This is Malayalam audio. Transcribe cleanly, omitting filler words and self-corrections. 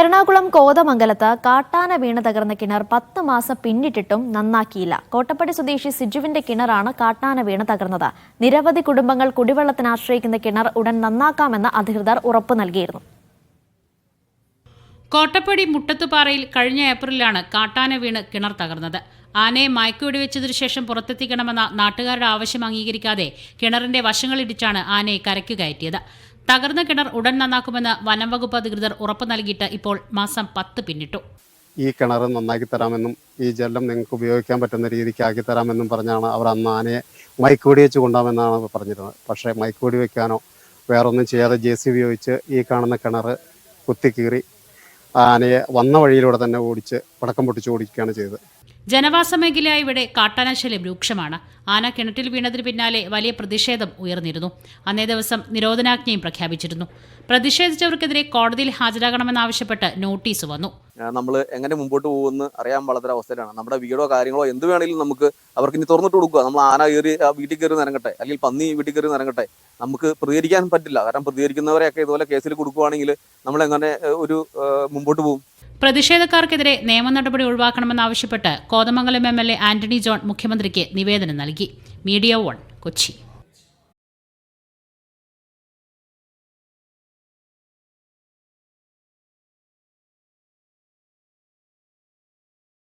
എറണാകുളം കോതമംഗലത്ത് കാട്ടാന വീണ് തകർന്ന കിണർ 10 മാസം പിന്നിട്ടിട്ടും നന്നാക്കിയില്ല. കോട്ടപ്പടി സ്വദേശി സിജുവിന്റെ കിണറാണ് കാട്ടാന വീണ് തകർന്നത്. നിരവധി കുടുംബങ്ങൾ കുടിവെള്ളത്തിന് ആശ്രയിക്കുന്ന കിണർ ഉടൻ നന്നാക്കാമെന്ന് അധികൃതർ ഉറപ്പു നൽകിയിരുന്നു. കോട്ടപ്പടി മുട്ടത്തുപാറയിൽ കഴിഞ്ഞ ഏപ്രിലാണ് കാട്ടാന വീണ് കിണർ തകർന്നത്. ആനയെ മയക്കുവെടിവെച്ചതിനു ശേഷം പുറത്തെത്തിക്കണമെന്ന നാട്ടുകാരുടെ ആവശ്യം അംഗീകരിക്കാതെ കിണറിന്റെ വശങ്ങളിടിച്ചാണ് ആനയെ കരയ്ക്കു കയറ്റിയത്. തകർന്ന കിണർ ഉടൻ നന്നാക്കുമെന്ന് വനം വകുപ്പ് അധികൃതർ ഉറപ്പ് നൽകിയിട്ട് ഇപ്പോൾ മാസം 10 പിന്നിട്ടു. ഈ കിണർ നന്നാക്കി തരാമെന്നും ഈ ജലം നിങ്ങൾക്ക് ഉപയോഗിക്കാൻ പറ്റുന്ന രീതിക്ക് ആക്കി തരാമെന്നും പറഞ്ഞാണ് അവർ അന്ന് ആനയെ മയക്കുവെടി വെച്ച് കൊണ്ടുപോകാമെന്നാണ് പറഞ്ഞിരുന്നത്. പക്ഷേ മയക്കുവെടി വെക്കാനോ വേറൊന്നും ചെയ്യാതെ JCB ഉപയോഗിച്ച് ഈ കാണുന്ന കിണർ കുത്തിക്കീറി ആനയെ വന്ന വഴിയിലൂടെ തന്നെ ഓടിച്ച് പടക്കം പൊട്ടിച്ച് ഓടിക്കുകയാണ് ചെയ്തത്. ജനവാസ മേഖലയായ ഇവിടെ കാട്ടാനശല്യം രൂക്ഷമാണ്. ആന കിണറ്റിൽ വീണതിന് പിന്നാലെ വലിയ പ്രതിഷേധം ഉയർന്നിരുന്നു. അന്നേ ദിവസം നിരോധനാജ്ഞയും പ്രഖ്യാപിച്ചിരുന്നു. പ്രതിഷേധിച്ചവർക്കെതിരെ കോടതിയിൽ ഹാജരാകണമെന്നാവശ്യപ്പെട്ട് നോട്ടീസ് വന്നു. നമ്മൾ എങ്ങനെ മുമ്പോട്ട് പോകുമെന്ന് അറിയാൻ വളരെ അവസ്ഥയിലാണ്. നമ്മുടെ വീടോ കാര്യങ്ങളോ എന്ത് വേണമെങ്കിലും നമുക്ക് അവർക്ക് ഇനി തുറന്നിട്ട് കൊടുക്കുക. നമ്മൾ ആന കയറി വീട്ടിൽ കയറി നിരങ്ങട്ടെ, അല്ലെങ്കിൽ പന്നി വീട്ടിൽ കയറി നിരങ്ങട്ടെ, നമുക്ക് പ്രതികരിക്കാൻ പറ്റില്ല. കാരണം പ്രതികരിക്കുന്നവരെയൊക്കെ ഇതുപോലെ കേസിൽ കൊടുക്കുകയാണെങ്കിൽ നമ്മൾ എങ്ങനെ മുമ്പോട്ട് പോകും? പ്രതിഷേധക്കാർക്കെതിരെ നിയമ നടപടി ഒഴിവാക്കണമെന്നാവശ്യപ്പെട്ട് കോതമംഗലം MLA ആന്റണി ജോൺ മുഖ്യമന്ത്രിക്ക് നിവേദനം നൽകി. മീഡിയ 1 കൊച്ചി.